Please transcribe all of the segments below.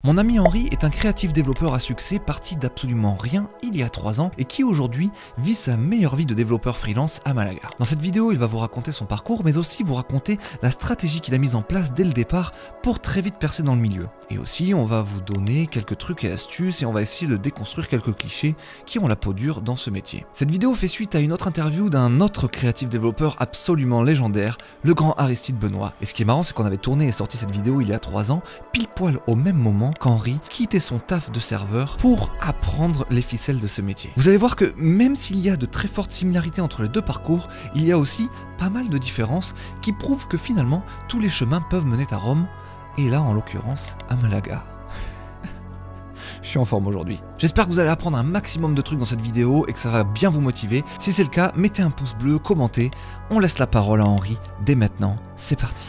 Mon ami Henri est un créatif développeur à succès parti d'absolument rien il y a 3 ans et qui aujourd'hui vit sa meilleure vie de développeur freelance à Malaga. Dans cette vidéo, il va vous raconter son parcours mais aussi vous raconter la stratégie qu'il a mise en place dès le départ pour très vite percer dans le milieu. Et aussi, on va vous donner quelques trucs et astuces et on va essayer de déconstruire quelques clichés qui ont la peau dure dans ce métier. Cette vidéo fait suite à une autre interview d'un autre créatif développeur absolument légendaire, le grand Aristide Benoît. Et ce qui est marrant, c'est qu'on avait tourné et sorti cette vidéo il y a 3 ans, pile poil au même moment qu'Henri quittait son taf de serveur pour apprendre les ficelles de ce métier. Vous allez voir que même s'il y a de très fortes similarités entre les deux parcours, il y a aussi pas mal de différences qui prouvent que finalement tous les chemins peuvent mener à Rome, et là en l'occurrence à Malaga. Je suis en forme aujourd'hui. J'espère que vous allez apprendre un maximum de trucs dans cette vidéo et que ça va bien vous motiver. Si c'est le cas, mettez un pouce bleu, commentez. On laisse la parole à Henri dès maintenant. C'est parti.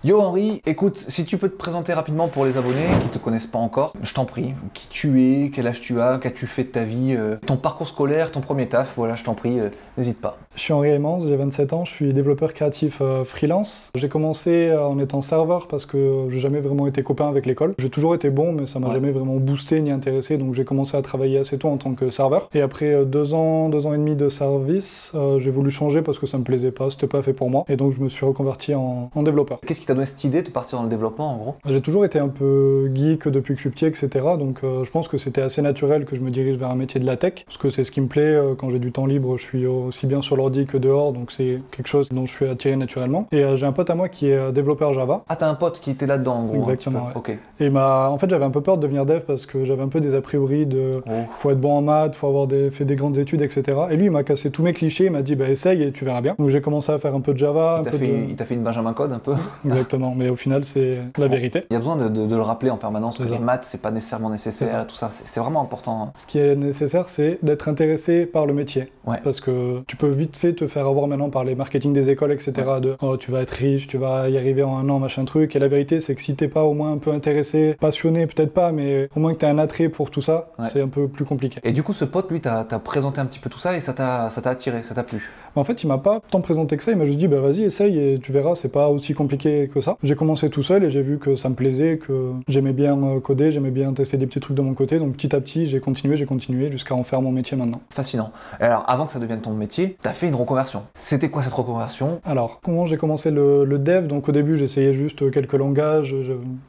Yo Henri, écoute, si tu peux te présenter rapidement pour les abonnés qui te connaissent pas encore, je t'en prie. Qui tu es, quel âge tu as, qu'as-tu fait de ta vie, ton parcours scolaire, ton premier taf, voilà, je t'en prie, n'hésite pas. Je suis Henri Aymans, j'ai 27 ans, je suis développeur créatif freelance. J'ai commencé en étant serveur parce que j'ai jamais vraiment été copain avec l'école. J'ai toujours été bon, mais ça m'a jamais vraiment boosté ni intéressé, donc j'ai commencé à travailler assez tôt en tant que serveur. Et après 2 ans et demi de service, j'ai voulu changer parce que ça me plaisait pas, c'était pas fait pour moi. Et donc je me suis reconverti en développeur. Qu'est-ce qui t'a donné cette idée de partir dans le développement en gros? J'ai toujours été un peu geek depuis que je suis petit, etc. Donc je pense que c'était assez naturel que je me dirige vers un métier de la tech, parce que c'est ce qui me plaît. Quand j'ai du temps libre, je suis aussi bien sur l'ordi que dehors, donc c'est quelque chose dont je suis attiré naturellement. Et j'ai un pote à moi qui est développeur Java. Ah, t'as un pote qui était là-dedans en gros. Exactement, ouais. Ok. Et en fait j'avais un peu peur de devenir dev parce que j'avais un peu des a priori de faut être bon en maths, faut avoir fait des grandes études, etc. Et lui il m'a cassé tous mes clichés, il m'a dit bah essaye et tu verras bien. Donc j'ai commencé à faire un peu de Java. Il t'a fait une Benjamin Code un peu. Exactement, mais au final c'est la vérité. Il y a besoin de le rappeler en permanence que les maths c'est pas nécessairement nécessaire, tout ça, c'est vraiment important. Ce qui est nécessaire c'est d'être intéressé par le métier. Ouais. Parce que tu peux vite fait te faire avoir maintenant par les marketing des écoles, etc. Ouais. De oh, tu vas être riche, tu vas y arriver en 1 an, machin truc. Et la vérité c'est que si t'es pas au moins un peu intéressé, passionné peut-être pas, mais au moins que t'as un attrait pour tout ça, c'est un peu plus compliqué. Et du coup ce pote lui t'a présenté un petit peu tout ça et ça t'a attiré, ça t'a plu? En fait, il m'a pas tant présenté que ça, il m'a juste dit bah vas-y essaye et tu verras, c'est pas aussi compliqué que ça. J'ai commencé tout seul et j'ai vu que ça me plaisait, que j'aimais bien coder, j'aimais bien tester des petits trucs de mon côté, donc petit à petit j'ai continué jusqu'à en faire mon métier maintenant. Fascinant. Et alors avant que ça devienne ton métier, t'as fait une reconversion. C'était quoi cette reconversion? Alors comment j'ai commencé le dev? Donc au début j'essayais juste quelques langages,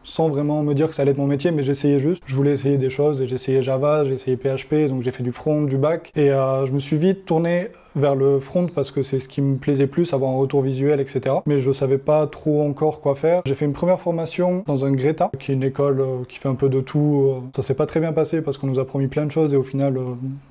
sans vraiment me dire que ça allait être mon métier, mais j'essayais juste. Je voulais essayer des choses et j'essayais Java, j'ai essayé PHP, donc j'ai fait du front, du back, et je me suis vite tourné vers le front parce que c'est ce qui me plaisait plus, avoir un retour visuel, etc. Mais je savais pas trop encore quoi faire. J'ai fait une première formation dans un Greta, qui est une école qui fait un peu de tout. Ça s'est pas très bien passé parce qu'on nous a promis plein de choses et au final,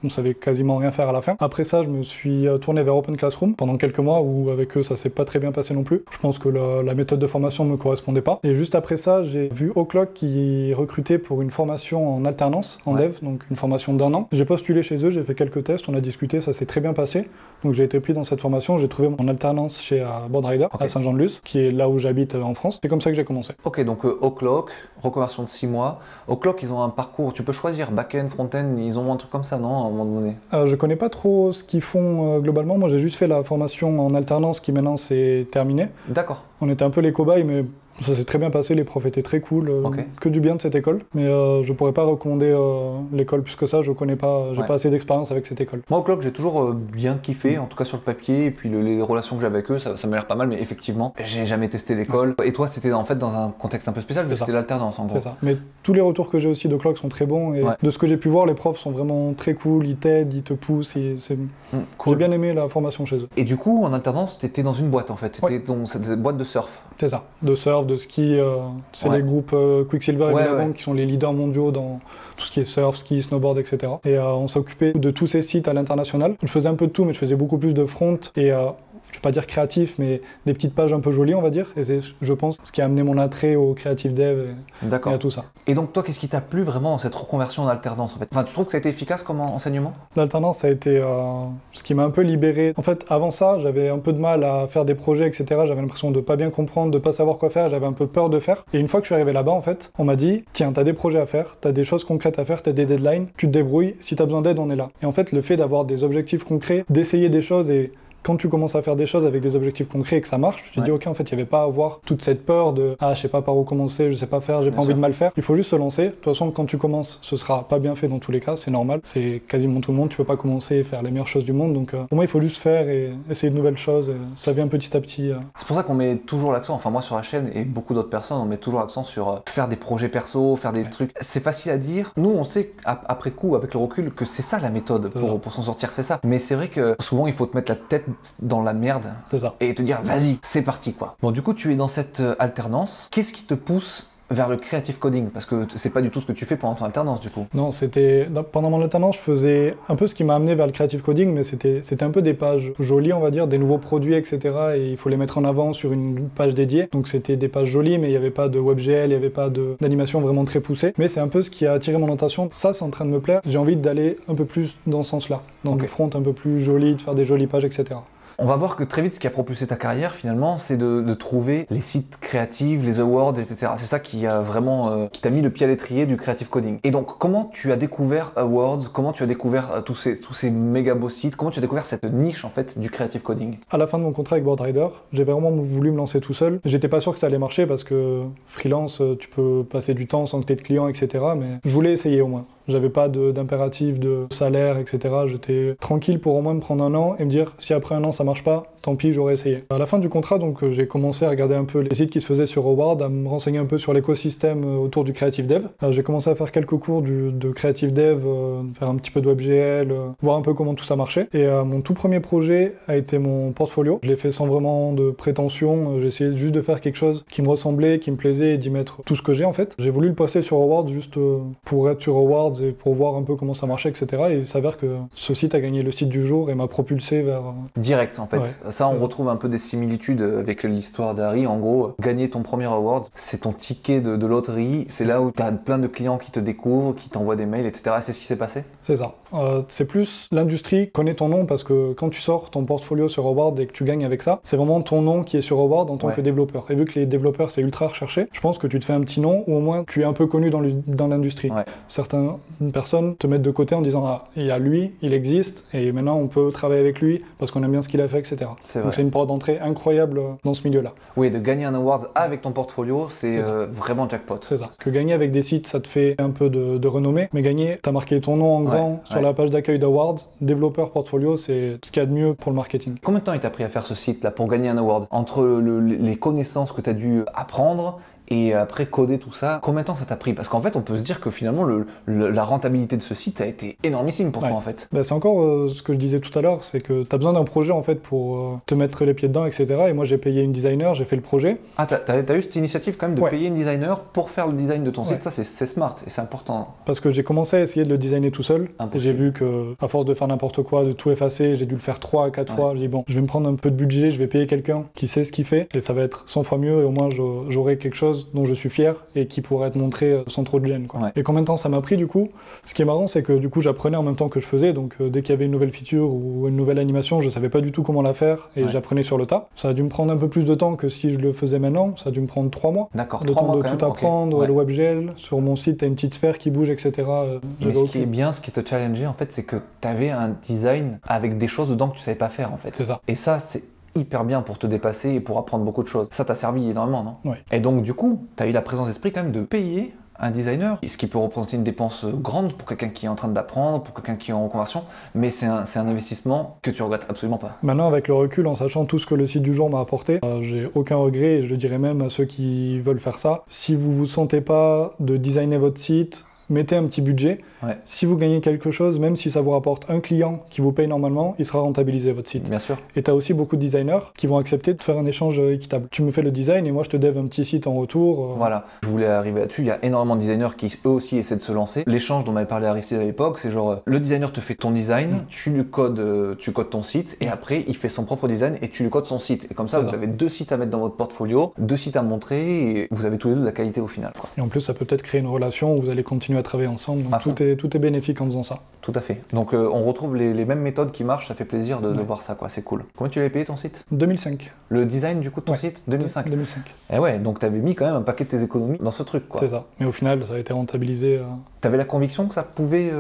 on savait quasiment rien faire à la fin. Après ça, je me suis tourné vers Open Classroom pendant quelques mois où avec eux, ça s'est pas très bien passé non plus. Je pense que la méthode de formation me correspondait pas. Et juste après ça, j'ai vu O'Clock qui recrutait pour une formation en alternance, en dev, donc une formation d'1 an. J'ai postulé chez eux, j'ai fait quelques tests, on a discuté, ça s'est très bien passé. Donc j'ai été pris dans cette formation, j'ai trouvé mon alternance chez Boardrider, à Saint-Jean-de-Luz, qui est là où j'habite en France. C'est comme ça que j'ai commencé. Ok, donc O'Clock, reconversion de 6 mois. O'Clock, ils ont un parcours, tu peux choisir back-end, front-end, ils ont un truc comme ça, non, à un moment donné? Je connais pas trop ce qu'ils font globalement, moi j'ai juste fait la formation en alternance qui maintenant c'est terminé. D'accord. On était un peu les cobayes, mais ça s'est très bien passé, les profs étaient très cool, que du bien de cette école. Mais je pourrais pas recommander l'école plus que ça, je connais pas, j'ai pas assez d'expérience avec cette école. Moi, O'Clock, j'ai toujours bien kiffé, en tout cas sur le papier, et puis les relations que j'avais avec eux, ça m'a l'air pas mal, mais effectivement, j'ai jamais testé l'école. Et toi, c'était en fait dans un contexte un peu spécial, c'était l'alternance en gros. C'est ça. Mais tous les retours que j'ai aussi d'Oclock sont très bons, et de ce que j'ai pu voir, les profs sont vraiment très cool, ils t'aident, ils te poussent, cool. J'ai bien aimé la formation chez eux. Et du coup, en alternance, t'étais dans une boîte en fait, c'était cette boîte de surf. C'est ça, de surf, de ski, c'est les groupes Quicksilver évidemment qui sont les leaders mondiaux dans tout ce qui est surf, ski, snowboard, etc. Et on s'occupait de tous ces sites à l'international. Je faisais un peu de tout, mais je faisais beaucoup plus de front et je vais pas dire créatif, mais des petites pages un peu jolies, on va dire. Et c'est, je pense, ce qui a amené mon attrait au creative dev et à tout ça. Et donc toi, qu'est-ce qui t'a plu vraiment dans cette reconversion en alternance en fait? Enfin, tu trouves que ça a été efficace comme enseignement? L'alternance, ça a été ce qui m'a un peu libéré. En fait, avant ça, j'avais un peu de mal à faire des projets, etc. J'avais l'impression de pas bien comprendre, de pas savoir quoi faire. J'avais un peu peur de faire. Et une fois que je suis arrivé là-bas, en fait, on m'a dit, tiens, t'as des projets à faire, t'as des choses concrètes à faire, t'as des deadlines, tu te débrouilles. Si t'as besoin d'aide, on est là. Et en fait, le fait d'avoir des objectifs concrets, d'essayer des choses et quand tu commences à faire des choses avec des objectifs concrets et que ça marche, tu te dis ok, en fait, il n'y avait pas à avoir toute cette peur de ah, je sais pas par où commencer, je sais pas faire, j'ai pas envie de mal faire. Il faut juste se lancer. De toute façon, quand tu commences, ce sera pas bien fait dans tous les cas, c'est normal. C'est quasiment tout le monde. Tu peux pas commencer et faire les meilleures choses du monde. Donc, pour moi, il faut juste faire et essayer de nouvelles choses. Et ça vient petit à petit. C'est pour ça qu'on met toujours l'accent, enfin moi sur la chaîne et beaucoup d'autres personnes, on met toujours l'accent sur faire des projets perso, faire des trucs. C'est facile à dire. Nous, on sait après coup, avec le recul, que c'est ça la méthode pour s'en sortir, c'est ça. Mais c'est vrai que souvent, il faut te mettre la tête dans la merde et te dire vas-y, c'est parti quoi. Bon, du coup, tu es dans cette alternance. Qu'est-ce qui te pousse vers le creative coding? Parce que c'est pas du tout ce que tu fais pendant ton alternance du coup. Non, pendant mon alternance, je faisais un peu ce qui m'a amené vers le creative coding, mais c'était un peu des pages jolies, on va dire, des nouveaux produits, etc. Et il faut les mettre en avant sur une page dédiée. Donc c'était des pages jolies, mais il n'y avait pas de WebGL, il n'y avait pas d'animation vraiment très poussée. Mais c'est un peu ce qui a attiré mon attention. Ça, c'est en train de me plaire. J'ai envie d'aller un peu plus dans ce sens-là. Dans le front un peu plus joli, de faire des jolies pages, etc. On va voir que très vite, ce qui a propulsé ta carrière, finalement, c'est de trouver les sites créatifs, les awards, etc. C'est ça qui a vraiment, qui t'a mis le pied à l'étrier du creative coding. Et donc, comment tu as découvert Awards? Comment tu as découvert tous ces méga beaux sites? Comment tu as découvert cette niche, en fait, du creative coding? À la fin de mon contrat avec Boardrider, j'ai vraiment voulu me lancer tout seul. J'étais pas sûr que ça allait marcher parce que freelance, tu peux passer du temps sans que tu aies de clients, etc. Mais je voulais essayer au moins. J'avais pas d'impératif de salaire, etc. J'étais tranquille pour au moins me prendre un an et me dire si après un an ça marche pas, tant pis, j'aurais essayé. À la fin du contrat, donc j'ai commencé à regarder un peu les sites qui se faisaient sur Award, à me renseigner un peu sur l'écosystème autour du Creative Dev. J'ai commencé à faire quelques cours de Creative Dev, faire un petit peu de WebGL, voir un peu comment tout ça marchait. Et mon tout premier projet a été mon portfolio. Je l'ai fait sans vraiment de prétention. J'ai essayé juste de faire quelque chose qui me ressemblait, qui me plaisait et d'y mettre tout ce que j'ai en fait. J'ai voulu le poster sur Award juste pour être sur Award et pour voir un peu comment ça marchait, etc. Et il s'avère que ce site a gagné le site du jour et m'a propulsé vers... Direct, en fait. Ouais. Ça, on retrouve un peu des similitudes avec l'histoire d'Harry. En gros, gagner ton premier award, c'est ton ticket de loterie. C'est là où tu as plein de clients qui te découvrent, qui t'envoient des mails, etc. C'est ce qui s'est passé? C'est ça. C'est plus l'industrie connaît ton nom parce que quand tu sors ton portfolio sur Award et que tu gagnes avec ça, c'est vraiment ton nom qui est sur Award en tant que développeur. Et vu que les développeurs, c'est ultra recherché, je pense que tu te fais un petit nom ou au moins tu es un peu connu dans l'industrie. Certaines personnes te mettent de côté en disant ah, il y a lui, il existe et maintenant on peut travailler avec lui parce qu'on aime bien ce qu'il a fait, etc. Donc c'est une porte d'entrée incroyable dans ce milieu-là. Oui, de gagner un award avec ton portfolio, c'est vraiment jackpot. C'est ça. Parce que gagner avec des sites, ça te fait un peu de renommée, mais gagner, t'as marqué ton nom en grand sur la page d'accueil d'Awards, développeur portfolio, c'est ce qu'il y a de mieux pour le marketing. Combien de temps il t'a pris à faire ce site-là pour gagner un award? Entre les connaissances que tu as dû apprendre et après coder tout ça, combien de temps ça t'a pris? Parce qu'en fait, on peut se dire que finalement, la rentabilité de ce site a été énormissime pour toi en fait. Bah, c'est encore ce que je disais tout à l'heure, c'est que tu as besoin d'un projet en fait pour te mettre les pieds dedans, etc. Et moi, j'ai payé une designer, j'ai fait le projet. Ah, t'as eu cette initiative quand même de payer une designer pour faire le design de ton site. Ça, c'est smart et c'est important. Parce que j'ai commencé à essayer de le designer tout seul. Et j'ai vu que, à force de faire n'importe quoi, de tout effacer, j'ai dû le faire 3 à 4 fois. J'ai dit bon, je vais me prendre un peu de budget, je vais payer quelqu'un qui sait ce qu'il fait et ça va être 100 fois mieux et au moins j'aurai quelque chose dont je suis fier et qui pourrait être montré sans trop de gêne. Et combien de temps ça m'a pris du coup? Ce qui est marrant, c'est que du coup j'apprenais en même temps que je faisais, donc dès qu'il y avait une nouvelle feature ou une nouvelle animation, je savais pas du tout comment la faire et j'apprenais sur le tas. Ça a dû me prendre un peu plus de temps que si je le faisais maintenant, ça a dû me prendre 3 mois. D'accord, le 3 temps mois de quand tout même. apprendre, le WebGL, sur mon site t'as une petite sphère qui bouge, etc. Mais ce qui est bien, ce qui te challengeait en fait, c'est que t'avais un design avec des choses dedans que tu savais pas faire en fait. C'est ça. Et ça, c'est hyper bien pour te dépasser et pour apprendre beaucoup de choses. Ça t'a servi énormément, non? Et donc du coup, tu as eu la présence d'esprit quand même de payer un designer, ce qui peut représenter une dépense grande pour quelqu'un qui est en train d'apprendre, pour quelqu'un qui est en reconversion, mais c'est un investissement que tu regrettes absolument pas. Maintenant, avec le recul, en sachant tout ce que le site du jour m'a apporté, j'ai aucun regret et je dirais même à ceux qui veulent faire ça, si vous vous sentez pas de designer votre site, mettez un petit budget. Si vous gagnez quelque chose, même si ça vous rapporte un client qui vous paye normalement, il sera rentabilisé votre site. Bien sûr. Et tu as aussi beaucoup de designers qui vont accepter de faire un échange équitable. Tu me fais le design et moi je te dev un petit site en retour. Voilà, je voulais arriver là-dessus. Il y a énormément de designers qui eux aussi essaient de se lancer. L'échange dont m'avait parlé Aristide à l'époque, c'est genre le designer te fait ton design, tu codes ton site et après il fait son propre design et tu lui codes son site. Et comme ça, vous avez 2 sites à mettre dans votre portfolio, 2 sites à montrer et vous avez tous les deux de la qualité au final. Et en plus, ça peut peut-être créer une relation où vous allez continuer à travailler ensemble. Donc tout est bénéfique en faisant ça. Tout à fait. Donc on retrouve les mêmes méthodes qui marchent, ça fait plaisir de voir ça, quoi. C'est cool. Comment tu l'avais payé ton site? 2005. Le design du coup de ton site 2005. 2005. Et ouais, donc tu avais mis quand même un paquet de tes économies dans ce truc, quoi. C'est ça. Mais au final, ça a été rentabilisé. T'avais la conviction que ça pouvait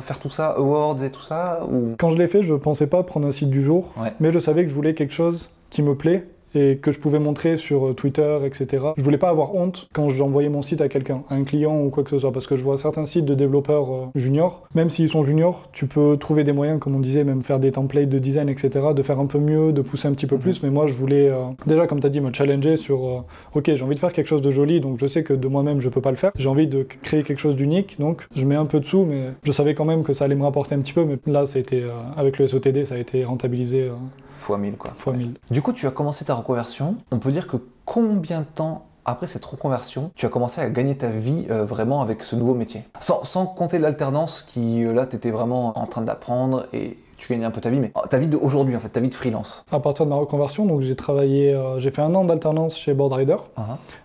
faire tout ça, awards et tout ça ou... Quand je l'ai fait, je pensais pas prendre un site du jour, mais je savais que je voulais quelque chose qui me plaît et que je pouvais montrer sur Twitter, etc. Je voulais pas avoir honte quand j'envoyais mon site à quelqu'un, à un client ou quoi que ce soit, parce que je vois certains sites de développeurs juniors, même s'ils sont juniors, tu peux trouver des moyens, comme on disait, même faire des templates de design, etc., de faire un peu mieux, de pousser un petit peu plus, mais moi je voulais, déjà comme tu as dit, me challenger sur, ok, j'ai envie de faire quelque chose de joli, donc je sais que de moi-même je peux pas le faire, j'ai envie de créer quelque chose d'unique, donc je mets un peu de sous, mais je savais quand même que ça allait me rapporter un petit peu, mais là, c'était, avec le SOTD, ça a été rentabilisé. Fois 1000 quoi. Fois 1000. Du coup, tu as commencé ta reconversion. On peut dire que combien de temps après cette reconversion, tu as commencé à gagner ta vie vraiment avec ce nouveau métier? Sans compter l'alternance qui, là, tu étais vraiment en train d'apprendre et tu gagnais un peu ta vie, mais ta vie d'aujourd'hui en fait, ta vie de freelance. À partir de ma reconversion, donc j'ai travaillé, j'ai fait 1 an d'alternance chez Boardrider.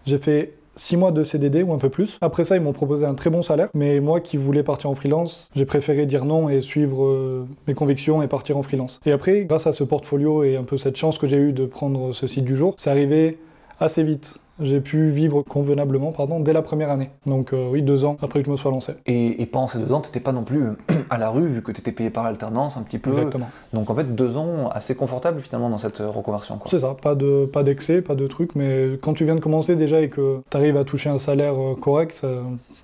J'ai fait 6 mois de CDD ou un peu plus. Après ça, ils m'ont proposé un très bon salaire, mais moi qui voulais partir en freelance, j'ai préféré dire non et suivre mes convictions et partir en freelance. Et après, grâce à ce portfolio et un peu cette chance que j'ai eue de prendre ce site du jour, c'est arrivé assez vite. J'ai pu vivre convenablement dès la première année. Donc oui, 2 ans après que je me sois lancé. Et pendant ces 2 ans, tu n'étais pas non plus à la rue, vu que tu étais payé par l'alternance un petit peu. Exactement. Donc en fait, 2 ans assez confortables finalement dans cette reconversion, quoi. C'est ça, pas d'excès, pas de trucs, mais quand tu viens de commencer déjà et que tu arrives à toucher un salaire correct,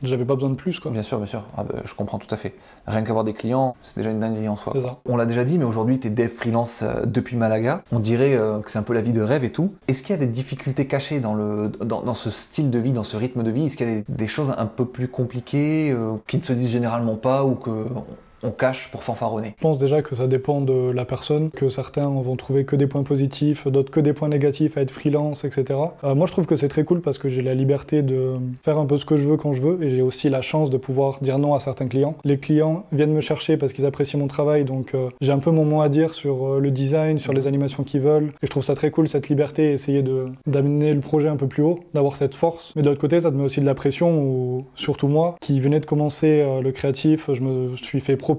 j'avais pas besoin de plus, quoi. Bien sûr, bien sûr. Ah bah, je comprends tout à fait. Rien qu'avoir des clients, c'est déjà une dinguerie en soi. C'est ça. On l'a déjà dit, mais aujourd'hui, tu es dev freelance depuis Malaga. On dirait que c'est un peu la vie de rêve et tout. Est-ce qu'il y a des difficultés cachées dans ce style de vie, dans ce rythme de vie? Est-ce qu'il y a des choses un peu plus compliquées qui ne se disent généralement pas ou qu'on cache pour fanfaronner? Je pense déjà que ça dépend de la personne, que certains vont trouver que des points positifs, d'autres que des points négatifs à être freelance, etc. Moi je trouve que c'est très cool parce que j'ai la liberté de faire un peu ce que je veux quand je veux et j'ai aussi la chance de pouvoir dire non à certains clients. Les clients viennent me chercher parce qu'ils apprécient mon travail, donc j'ai un peu mon mot à dire sur le design, sur les animations qu'ils veulent et je trouve ça très cool cette liberté, essayer d'amener le projet un peu plus haut, d'avoir cette force. Mais de l'autre côté ça te met aussi de la pression, ou surtout moi qui venais de commencer le créatif, je me suis fait propulser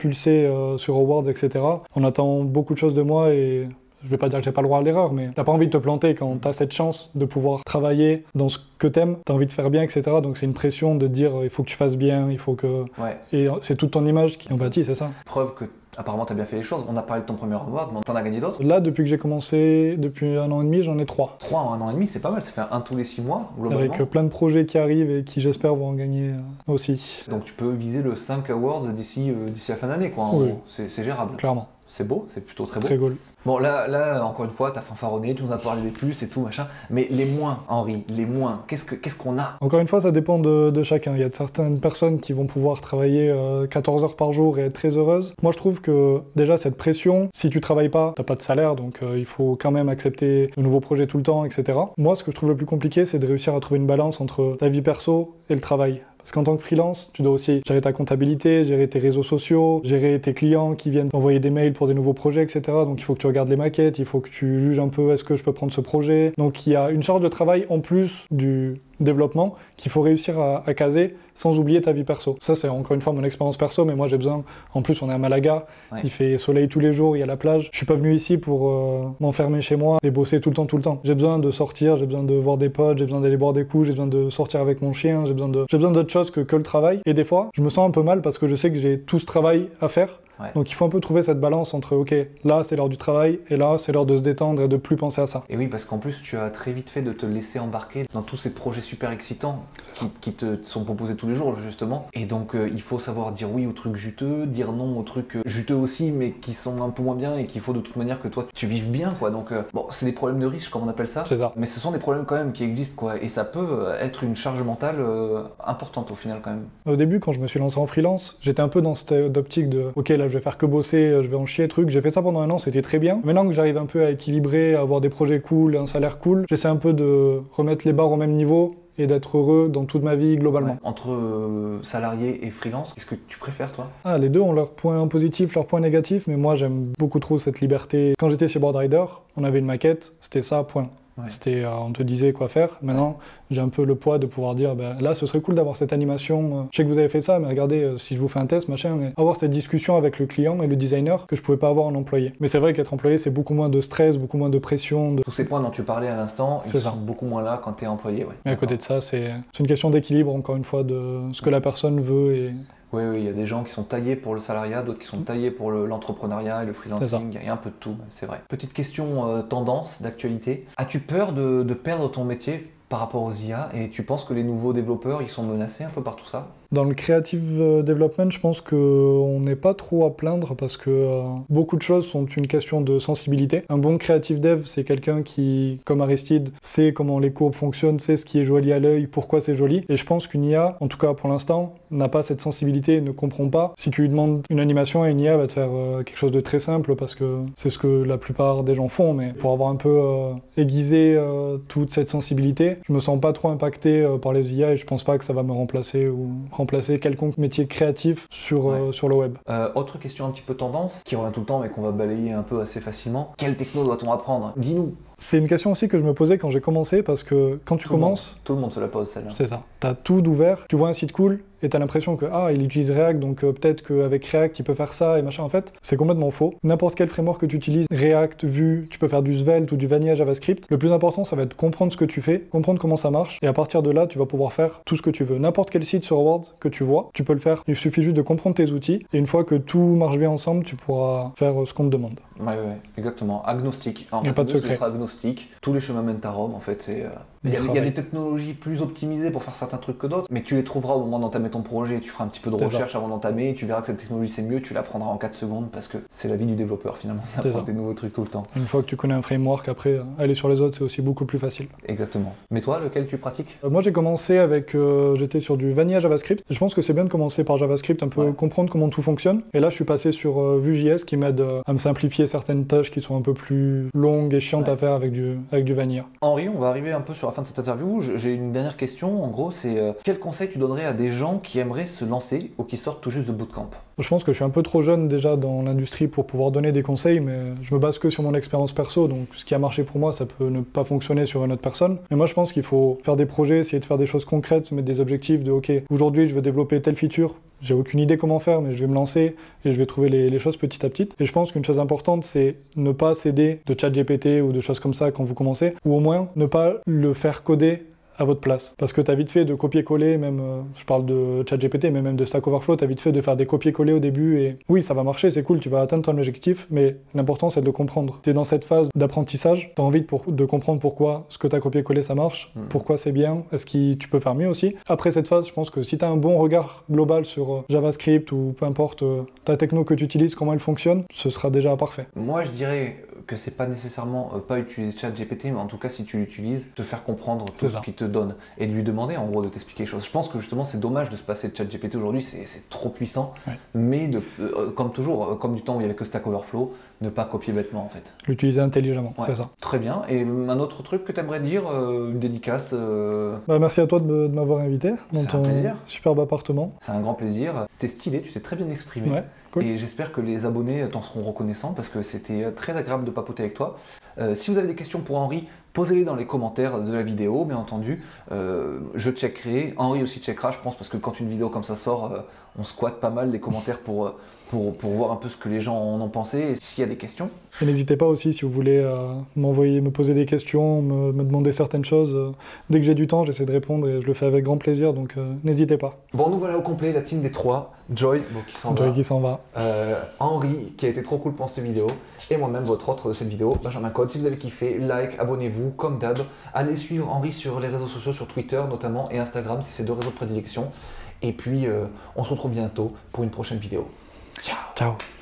sur Awards, etc. On attend beaucoup de choses de moi et je vais pas dire que j'ai pas le droit à l'erreur, mais t'as pas envie de te planter quand t'as cette chance de pouvoir travailler dans ce que t'aimes, t'as envie de faire bien, etc. Donc c'est une pression de dire il faut que tu fasses bien, il faut que... Ouais. Et c'est toute ton image qui en bâtit, c'est ça. Preuve que apparemment t'as bien fait les choses. On a parlé de ton premier award, mais t'en as gagné d'autres? Là, depuis que j'ai commencé, depuis 1 an et demi, j'en ai 3. 3 en 1 an et demi, c'est pas mal, ça fait un tous les 6 mois, globalement. Avec plein de projets qui arrivent et qui, j'espère, vont en gagner aussi. Donc tu peux viser le 5 awards d'ici la fin d'année, quoi. Oui. C'est gérable. Clairement. C'est beau, c'est plutôt très beau. Très cool. Bon, là, encore une fois, t'as fanfaronné, tu nous as parlé des plus et tout, machin. Mais les moins, Henri, les moins, qu'est-ce qu'on a? Encore une fois, ça dépend de chacun. Il y a certaines personnes qui vont pouvoir travailler 14 heures par jour et être très heureuses. Moi, je trouve que déjà, cette pression, si tu travailles pas, t'as pas de salaire, donc il faut quand même accepter de nouveaux projets tout le temps, etc. Moi, ce que je trouve le plus compliqué, c'est de réussir à trouver une balance entre ta vie perso et le travail. Parce qu'en tant que freelance, tu dois aussi gérer ta comptabilité, gérer tes réseaux sociaux, gérer tes clients qui viennent t'envoyer des mails pour des nouveaux projets, etc. Donc il faut que tu regardes les maquettes, il faut que tu juges un peu est-ce que je peux prendre ce projet. Donc il y a une charge de travail en plus du développement qu'il faut réussir à caser sans oublier ta vie perso. Ça c'est encore une fois mon expérience perso, mais moi j'ai besoin, en plus on est à Malaga, il fait soleil tous les jours, il y a la plage. Je suis pas venu ici pour m'enfermer chez moi et bosser tout le temps. J'ai besoin de sortir, j'ai besoin de voir des potes, j'ai besoin d'aller boire des coups, j'ai besoin de sortir avec mon chien, j'ai besoin d'autre chose que le travail. Et des fois, je me sens un peu mal parce que je sais que j'ai tout ce travail à faire. Ouais. Donc il faut un peu trouver cette balance entre ok, là c'est l'heure du travail et là c'est l'heure de se détendre et de plus penser à ça. Et oui, parce qu'en plus tu as très vite fait de te laisser embarquer dans tous ces projets super excitants qui te sont proposés tous les jours justement. Et donc il faut savoir dire oui aux trucs juteux, dire non aux trucs juteux aussi mais qui sont un peu moins bien et qu'il faut de toute manière que toi tu vives bien quoi. Donc bon, c'est des problèmes de riches comme on appelle ça. C'est ça. Mais ce sont des problèmes quand même qui existent quoi. Et ça peut être une charge mentale importante au final quand même. Au début quand je me suis lancé en freelance, j'étais un peu dans cette optique de ok là je vais faire que bosser, je vais en chier, truc. J'ai fait ça pendant 1 an, c'était très bien. Maintenant que j'arrive un peu à équilibrer, à avoir des projets cool, un salaire cool, j'essaie un peu de remettre les barres au même niveau et d'être heureux dans toute ma vie globalement. Ouais. Entre salarié et freelance, qu'est-ce que tu préfères toi? Les deux ont leurs points positifs, leurs points négatifs, mais moi j'aime beaucoup trop cette liberté. Quand j'étais chez Boardrider, on avait une maquette, c'était ça, point. Ouais. On te disait quoi faire. Maintenant, j'ai un peu le poids de pouvoir dire, là, ce serait cool d'avoir cette animation. Je sais que vous avez fait ça, mais regardez, si je vous fais un test, machin, et avoir cette discussion avec le client et le designer que je pouvais pas avoir en employé. Mais c'est vrai qu'être employé, c'est beaucoup moins de stress, beaucoup moins de pression. Tous ces points dont tu parlais à l'instant, ils sont beaucoup moins là quand tu es employé. Ouais. Mais à côté de ça, c'est une question d'équilibre, encore une fois, de ce que la personne veut. Et... Oui, il y a des gens qui sont taillés pour le salariat, d'autres qui sont taillés pour l'entrepreneuriat et le freelancing. Il y a un peu de tout, c'est vrai. Petite question tendance, d'actualité. As-tu peur de perdre ton métier par rapport aux IA et tu penses que les nouveaux développeurs, ils sont menacés un peu par tout ça? Dans le creative development, je pense qu'on n'est pas trop à plaindre parce que beaucoup de choses sont une question de sensibilité. Un bon creative dev, c'est quelqu'un qui, comme Aristide, sait comment les courbes fonctionnent, sait ce qui est joli à l'œil, pourquoi c'est joli. Et je pense qu'une IA, en tout cas pour l'instant, n'a pas cette sensibilité, ne comprend pas. Si tu lui demandes une animation, une IA va te faire quelque chose de très simple parce que c'est ce que la plupart des gens font. Mais pour avoir un peu aiguisé toute cette sensibilité, je me sens pas trop impacté par les IA et je pense pas que ça va me remplacer ou remplacer quelconque métier créatif sur le web. Autre question un petit peu tendance, qui revient tout le temps mais qu'on va balayer un peu assez facilement. Quelle techno doit-on apprendre? Dis-nous. C'est une question aussi que je me posais quand j'ai commencé, parce que quand tu commences... Tout le monde se la pose, celle-là. C'est ça. T'as tout d'ouvert, tu vois un site cool, et t'as l'impression que, il utilise React, donc peut-être qu'avec React, il peut faire ça, et machin. En fait, c'est complètement faux. N'importe quel framework que tu utilises, React, Vue, tu peux faire du Svelte ou du Vanilla JavaScript. Le plus important, ça va être comprendre ce que tu fais, comprendre comment ça marche, et à partir de là, tu vas pouvoir faire tout ce que tu veux. N'importe quel site sur Word que tu vois, tu peux le faire. Il suffit juste de comprendre tes outils, et une fois que tout marche bien ensemble, tu pourras faire ce qu'on te demande. Ouais, exactement. Agnostique. Il n'y a pas de secret. Ce sera agnostique. Tous les chemins mènent à Rome, en fait. Il y a des technologies plus optimisées pour faire certains trucs que d'autres, mais tu les trouveras au moment d'entamer ton projet. Tu feras un petit peu de recherche avant d'entamer, tu verras que cette technologie c'est mieux, tu l'apprendras en 4 secondes parce que c'est la vie du développeur finalement, d'apprendre des nouveaux trucs tout le temps. Une fois que tu connais un framework, après, aller sur les autres, c'est aussi beaucoup plus facile. Exactement. Mais toi, lequel tu pratiques? Moi, j'ai commencé avec... j'étais sur du Vanilla JavaScript. Je pense que c'est bien de commencer par JavaScript, un peu comprendre comment tout fonctionne. Et là, je suis passé sur Vue.js qui m'aide à me simplifier certaines tâches qui sont un peu plus longues et chiantes à faire avec du Vanilla. Henri, on va arriver un peu sur la fin de cette interview. J'ai une dernière question. En gros, c'est quel conseil tu donnerais à des gens qui aimeraient se lancer ou qui sortent tout juste de bootcamp? Je pense que je suis un peu trop jeune déjà dans l'industrie pour pouvoir donner des conseils, mais je me base que sur mon expérience perso, donc ce qui a marché pour moi, ça peut ne pas fonctionner sur une autre personne. Mais moi, je pense qu'il faut faire des projets, essayer de faire des choses concrètes, se mettre des objectifs de OK, aujourd'hui, je veux développer telle feature, j'ai aucune idée comment faire, mais je vais me lancer et je vais trouver les choses petit à petit. Et je pense qu'une chose importante, c'est ne pas céder de ChatGPT ou de choses comme ça quand vous commencez, ou au moins ne pas le faire coder à votre place. Parce que t'as vite fait de copier-coller, même, je parle de ChatGPT, mais même de Stack Overflow, t'as vite fait de faire des copier-coller au début, et oui, ça va marcher, c'est cool, tu vas atteindre ton objectif, mais l'important c'est de le comprendre. T'es dans cette phase d'apprentissage, t'as envie de comprendre pourquoi ce que t'as copié-collé ça marche, pourquoi c'est bien, est-ce que tu peux faire mieux aussi. Après cette phase, je pense que si t'as un bon regard global sur JavaScript ou peu importe ta techno que tu utilises, comment elle fonctionne, ce sera déjà parfait. Moi, je dirais que c'est pas nécessairement pas utiliser ChatGPT, mais en tout cas, si tu l'utilises, te faire comprendre tout ce qu'il te donne et de lui demander en gros de t'expliquer les choses. Je pense que justement, c'est dommage de se passer de ChatGPT aujourd'hui, c'est trop puissant, mais comme toujours, comme du temps où il n'y avait que Stack Overflow, ne pas copier bêtement en fait. L'utiliser intelligemment, c'est ça. Très bien. Et un autre truc que tu aimerais dire, une dédicace Merci à toi de m'avoir invité dans ton superbe appartement. C'est un grand plaisir. C'était stylé, tu t'es très bien exprimé. Ouais. Cool. Et j'espère que les abonnés t'en seront reconnaissants parce que c'était très agréable de papoter avec toi. Si vous avez des questions pour Henri, posez-les dans les commentaires de la vidéo, bien entendu. Je checkerai, Henri aussi checkera, je pense, parce que quand une vidéo comme ça sort, on squatte pas mal les commentaires pour voir un peu ce que les gens en ont pensé et s'il y a des questions. Et n'hésitez pas aussi si vous voulez me poser des questions, me demander certaines choses. Dès que j'ai du temps, j'essaie de répondre et je le fais avec grand plaisir, donc n'hésitez pas. Bon, nous voilà au complet, la team des 3. Joy, qui s'en va. Henri, qui a été trop cool pendant cette vidéo. Et moi-même, votre autre de cette vidéo, Benjamin Code. Si vous avez kiffé, like, abonnez-vous, comme d'hab. Allez suivre Henri sur les réseaux sociaux, sur Twitter notamment, et Instagram, c'est ses 2 réseaux de prédilection. Et puis, on se retrouve bientôt pour une prochaine vidéo. Ciao. Ciao.